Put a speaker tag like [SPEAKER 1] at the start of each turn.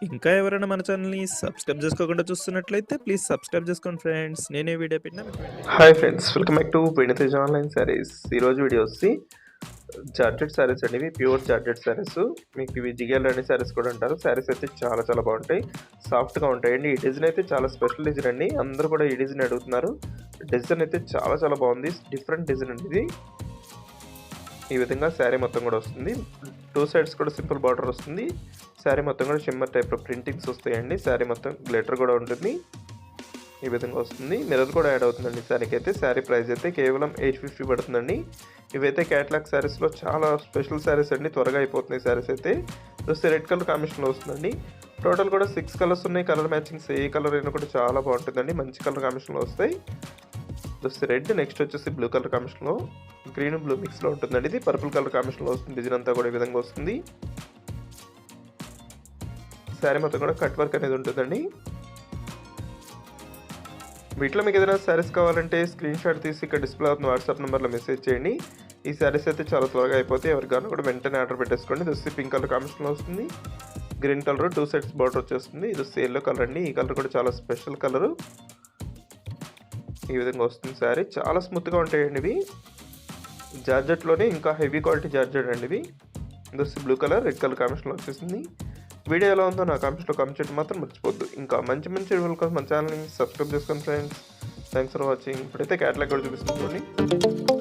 [SPEAKER 1] ఇంకా ఎవరైనా మన ఛానల్‌ని సబ్స్క్రైబ్ చేసుకోకుండా చూస్తున్నట్లయితే ప్లీజ్ సబ్స్క్రైబ్ చేసుకోండి ఫ్రెండ్స్. నేనే వీడియో పెట్టినా మీకు వెంటనే
[SPEAKER 2] hi friends, welcome back to Penitej online sarees. ఈరోజు వీడియో వచ్చి జార్జెట్ శారీస్ అండి. ఇవి ప్యూర్ జార్జెట్ శారీస్. మీకు ఇవి జిగేల్ అనే శారీస్ కూడా అంటారు. శారీస్ అయితే చాలా చాలా బాగుంటాయి, సాఫ్ట్గా ఉంటాయండి. ఈ డిజైన్ అయితే చాలా స్పెషల్ డిజైన్ అండి. అందరూ కూడా ఈ డిజైన్ అడుగుతున్నారు. డిజైన్ అయితే చాలా చాలా బాగుంది, డిఫరెంట్ డిజైన్ అండి ఇది. ఈ విధంగా శారీ మొత్తం కూడా వస్తుంది. టూ సైడ్స్ కూడా సింపుల్ బార్డర్ వస్తుంది. శారీ మొత్తం కూడా షిమ్మర్ టైప్లో ప్రింటింగ్స్ వస్తాయండి. శారీ మొత్తం గ్లిటర్ కూడా ఉంటుంది. ఈ విధంగా వస్తుంది. మిర్రర్ కూడా యాడ్ అవుతుందండి శారీకి అయితే. శారీ ప్రైస్ అయితే కేవలం 850 పడుతుందండి. ఇవైతే క్యాటలాగ్ శారీస్లో చాలా స్పెషల్ శారీస్ అండి. త్వరగా అయిపోతున్నాయి శారీస్ అయితే. చూస్తే రెడ్ కలర్ కాంబినేషన్లో వస్తుందండి. టోటల్ కూడా 6 కలర్స్ ఉన్నాయి. కలర్ మ్యాచింగ్స్ ఏ కలర్ అయినా కూడా చాలా బాగుంటుందండి. మంచి కలర్ కాంబినేషన్లో వస్తాయి. చూస్తే రెడ్, నెక్స్ట్ వచ్చేసి బ్లూ కలర్ కాంబినేషన్లో, గ్రీన్ బ్లూ మిక్స్లో ఉంటుందండి. ఇది పర్పుల్ కలర్ కాంబినేషన్లో వస్తుంది. డిజైన్ అంతా కూడా ఈ విధంగా వస్తుంది. శారీ మొత్తం కూడా కట్ వర్క్ అనేది ఉంటుందండి. వీటిలో మీకు ఏదైనా శారీస్ కావాలంటే స్క్రీన్ షాట్ తీసి ఇక్కడ డిస్ప్లే అవుతున్న వాట్సాప్ నెంబర్లో మెసేజ్ చేయండి. ఈ శారీస్ అయితే చాలా త్వరగా అయిపోతాయి. ఎవరికైనా కూడా వెంటనే ఆర్డర్ పెట్టేసుకోండి. ఇది వచ్చి పింక్ కలర్ కాంబినేషన్లో వస్తుంది. Green colour two sides border వచ్చేస్తుంది. ఇది వచ్చి ఎల్లో కలర్ అండి. ఈ కలర్ కూడా చాలా స్పెషల్ కలరు. ఈ విధంగా వస్తుంది శారీ. చాలా స్మూత్గా ఉంటాయండి ఇవి. జార్జెట్లోనే ఇంకా హెవీ క్వాలిటీ జార్జెట్ అండి ఇవి. ఇది వచ్చి బ్లూ కలర్, రెడ్ కలర్ కాంబినేషన్లో వచ్చేసింది. వీడియో ఎలా ఉందో నా కామెంట్స్లో కామెంట్ చేయడం మాత్రం మర్చిపోద్దు. ఇంకా మంచి మంచి వీడియోల కోసం మన ఛానల్ని సబ్స్క్రైబ్ చేసుకోండి ఫ్రెండ్స్. Thanks for watching. ఇప్పుడైతే క్యాటలాగ్ కూడా చూపిస్తుంది చూడండి.